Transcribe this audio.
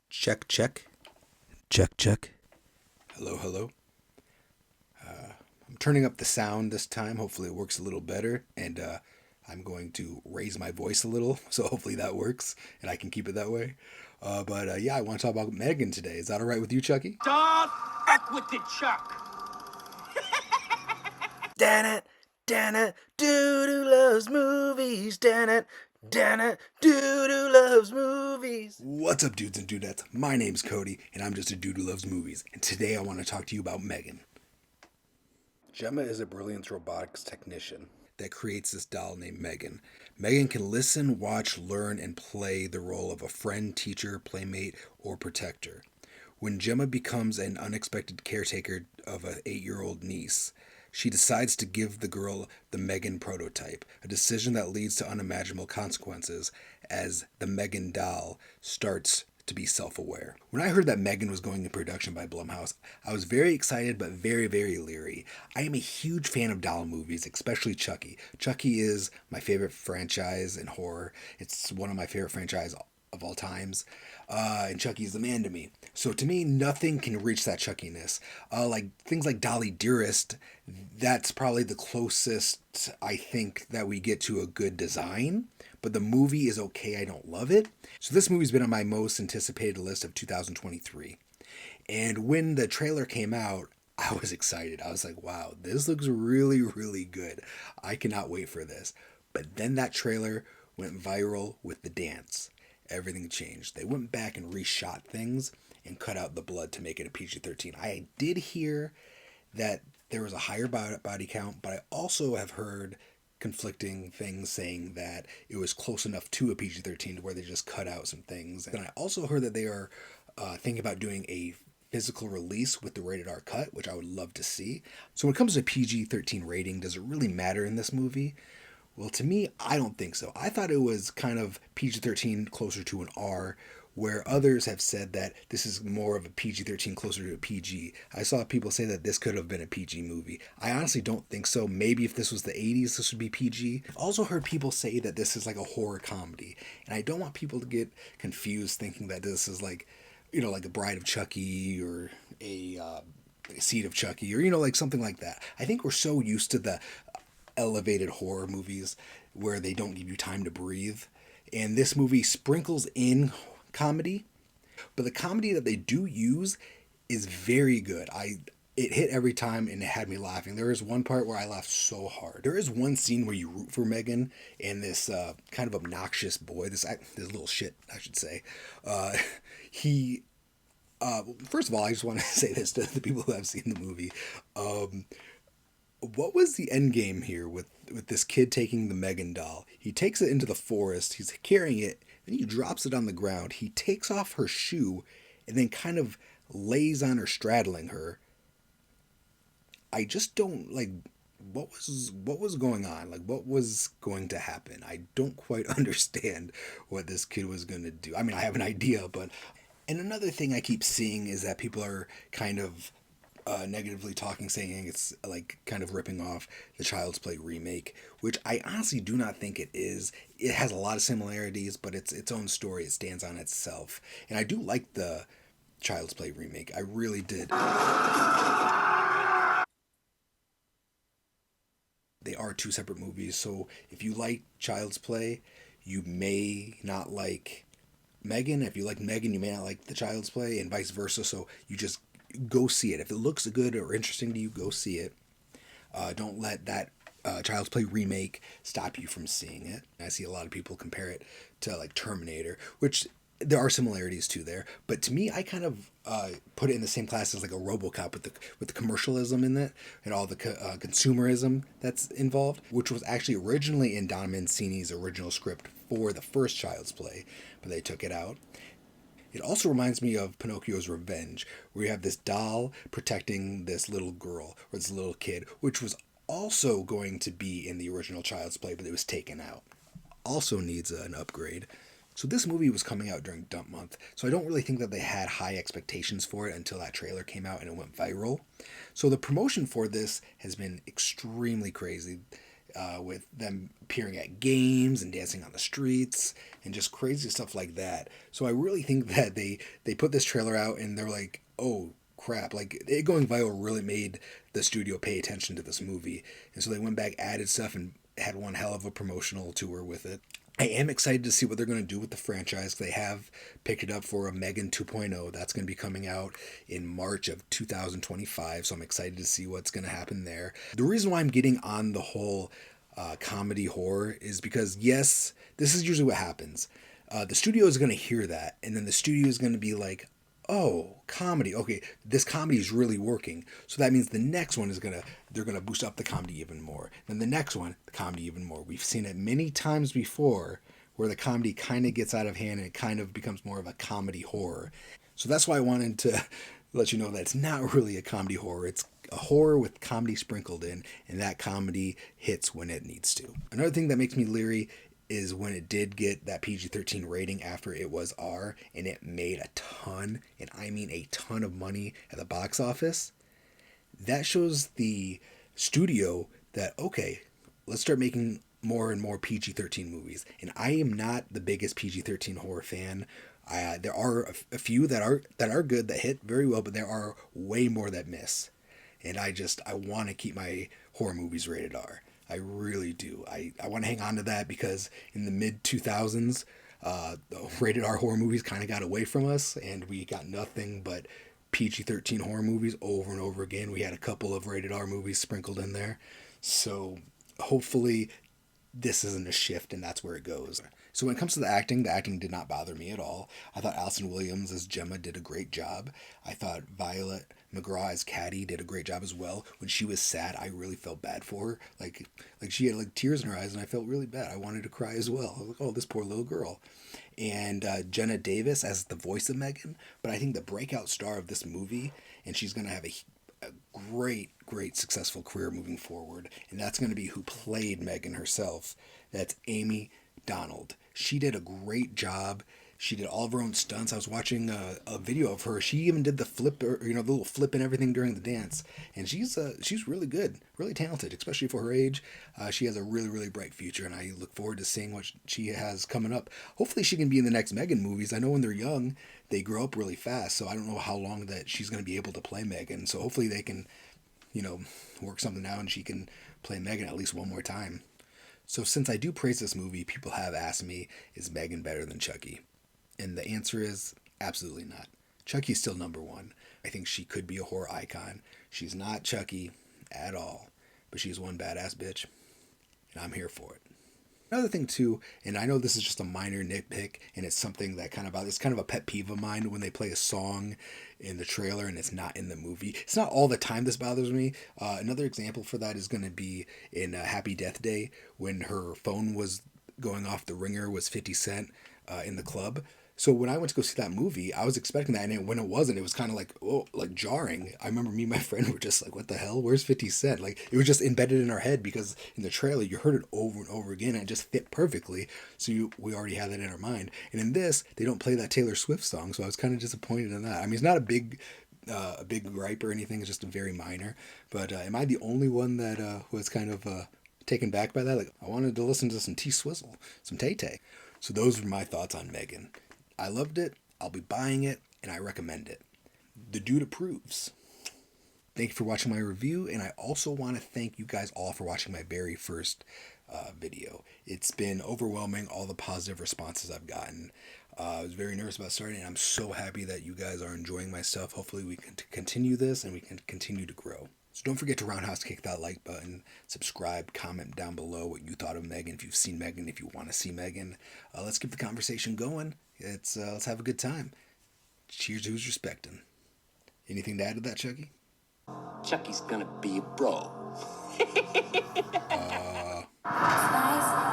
Check, check. Check, check. Hello, hello. I'm turning up the sound this time. Hopefully, it works a little better. And I'm going to raise my voice a little. So, hopefully, that works and I can keep it that way. But yeah, I want to talk about M3GAN today. Is that all right with you, Chucky? Don't F with the Chuck. Dan it, doo-doo loves movies. Dan it, doo-doo loves movies. What's up, dudes and dudettes? My name's Cody, and I'm just a dude who loves movies. And today I want to talk to you about M3GAN. Gemma is a brilliant robotics technician that creates this doll named M3GAN. M3GAN can listen, watch, learn, and play the role of a friend, teacher, playmate, or protector. When Gemma becomes an unexpected caretaker of an 8-year-old niece, she decides to give the girl the M3GAN prototype, a decision that leads to unimaginable consequences as the M3GAN doll starts to be self-aware. When I heard that M3GAN was going in production by Blumhouse, I was very excited but very, very leery. I am a huge fan of doll movies, especially Chucky. Chucky is my favorite franchise in horror. It's one of my favorite franchises of all times. And Chucky's the man to me. So to me, nothing can reach that Chuckiness. Like things like Dolly Dearest, that's probably the closest I think that we get to a good design. But the movie is okay. I don't love it. So this movie's been on my most anticipated list of 2023. And when the trailer came out, I was excited. I was like, wow, this looks really, really good. I cannot wait for this. But then that trailer went viral with the dance. Everything changed. They went back and reshot things and cut out the blood to make it a PG-13. I did hear that there was a higher body count, but I also have heard conflicting things saying that it was close enough to a PG-13 to where they just cut out some things. And I also heard that they are thinking about doing a physical release with the rated R cut, which I would love to see. So when it comes to PG-13 rating, does it really matter in this movie? Well, to me, I don't think so. I thought it was kind of PG-13 closer to an R, where others have said that this is more of a PG-13 closer to a PG. I saw people say that this could have been a PG movie. I honestly don't think so. Maybe if this was the 80s, this would be PG. I've also heard people say that this is like a horror comedy, and I don't want people to get confused thinking that this is like, you know, like a Bride of Chucky or a Seed of Chucky or, you know, like something like that. I think we're so used to the elevated horror movies where they don't give you time to breathe. And this movie sprinkles in comedy, but the comedy that they do use is very good. It hit every time and it had me laughing. There is one part where I laughed so hard. There is one scene where you root for M3GAN and this kind of obnoxious boy, this little shit, I should say. He first of all, I just want to say this to the people who have seen the movie. What was the end game here with this kid taking the M3GAN doll? He takes it into the forest, he's carrying it, then he drops it on the ground. He takes off her shoe and then kind of lays on her, straddling her. I just don't like what was going on? Like what was going to happen? I don't quite understand what this kid was going to do. I mean, I have an idea, but and another thing I keep seeing is that people are kind of negatively talking, saying it's like kind of ripping off the Child's Play remake, which I honestly do not think it is. It has a lot of similarities, but it's its own story. It stands on itself. And I do like the Child's Play remake. I really did. They are two separate movies, so if you like Child's Play, you may not like M3GAN. If you like M3GAN, you may not like the Child's Play, and vice versa. So you just go see it. If it looks good or interesting to you, go see it. Don't let that Child's Play remake stop you from seeing it. I see a lot of people compare it to like Terminator, which there are similarities too there. But to me, I kind of put it in the same class as like a RoboCop with the commercialism in it and all the consumerism that's involved, which was actually originally in Don Mancini's original script for the first Child's Play, but they took it out. It also reminds me of Pinocchio's Revenge, where you have this doll protecting this little girl or this little kid, which was also going to be in the original Child's Play, but it was taken out. Also needs an upgrade. So this movie was coming out during Dump Month, so I don't really think that they had high expectations for it until that trailer came out and it went viral. So the promotion for this has been extremely crazy. with them appearing at games and dancing on the streets and just crazy stuff like that. So I really think that they put this trailer out and they're like, oh crap, like it going viral really made the studio pay attention to this movie. And so they went back, added stuff, and had one hell of a promotional tour with it. I am excited to see what they're going to do with the franchise. They have picked it up for a M3GAN 2.0. That's going to be coming out in March of 2025. So I'm excited to see what's going to happen there. The reason why I'm getting on the whole comedy horror is because, yes, this is usually what happens. The studio is going to hear that, and then the studio is going to be like, oh, comedy. Okay, this comedy is really working. So that means the next one they're gonna boost up the comedy even more. Then the next one, the comedy even more. We've seen it many times before where the comedy kind of gets out of hand and it kind of becomes more of a comedy horror. So that's why I wanted to let you know that it's not really a comedy horror. It's a horror with comedy sprinkled in, and that comedy hits when it needs to. Another thing that makes me leery is when it did get that PG-13 rating after it was R, and it made a ton, and I mean a ton of money at the box office. That shows the studio that, okay, let's start making more and more PG-13 movies. And I am not the biggest PG-13 horror fan. There are a few that are good, that hit very well, but there are way more that miss. And I want to keep my horror movies rated R. I really do. I want to hang on to that because in the mid-2000s, the rated R horror movies kind of got away from us, and we got nothing but PG-13 horror movies over and over again. We had a couple of rated R movies sprinkled in there. So hopefully this isn't a shift and that's where it goes. So when it comes to the acting did not bother me at all. I thought Allison Williams as Gemma did a great job. I thought Violet McGraw as Caddy did a great job as well. When she was sad, I really felt bad for her. Like she had like tears in her eyes, and I felt really bad. I wanted to cry as well. I was like, oh, this poor little girl. And Jenna Davis as the voice of Megan. But I think the breakout star of this movie, and she's going to have a great successful career moving forward, and that's going to be who played Megan herself. That's amiedonald. She did a great job. She did all of her own stunts. I was watching a video of her. She even did the flip, the little flip and everything during the dance. And she's really good, really talented, especially for her age. She has a really bright future, and I look forward to seeing what she has coming up. Hopefully she can be in the next Megan movies. I know when they're young, they grow up really fast, so I don't know how long that she's going to be able to play Megan. So hopefully they can, work something out and she can play Megan at least one more time. So since I do praise this movie, people have asked me, is Megan better than Chucky? And the answer is absolutely not. Chucky's still number one. I think she could be a horror icon. She's not Chucky at all, but she's one badass bitch, and I'm here for it. Another thing too, and I know this is just a minor nitpick, and it's something that it's kind of a pet peeve of mine when they play a song in the trailer and it's not in the movie. It's not all the time this bothers me. Another example for that is going to be in Happy Death Day when her phone was going off the ringer was 50 Cent in the club. So when I went to go see that movie, I was expecting that, and when it wasn't, it was kind of like jarring. I remember me and my friend were just like, what the hell? Where's 50 Cent? Like, it was just embedded in our head because in the trailer, you heard it over and over again, and it just fit perfectly. So we already had that in our mind. And in this, they don't play that Taylor Swift song, so I was kind of disappointed in that. I mean, it's not a big gripe or anything. It's just a very minor. But am I the only one that was kind of taken back by that? Like, I wanted to listen to some T-Swizzle, some Tay-Tay. So those were my thoughts on M3GAN. I loved it, I'll be buying it, and I recommend it. The dude approves. Thank you for watching my review, and I also want to thank you guys all for watching my very first video. It's been overwhelming, all the positive responses I've gotten. I was very nervous about starting, and I'm so happy that you guys are enjoying my stuff. Hopefully we can continue this, and we can continue to grow. So don't forget to roundhouse kick that like button, subscribe, comment down below what you thought of M3GAN, if you've seen M3GAN, if you want to see M3GAN. Let's keep the conversation going. Let's have a good time. Cheers to who's respecting. Anything to add to that, Chucky? Chucky's gonna be a bro. Nice.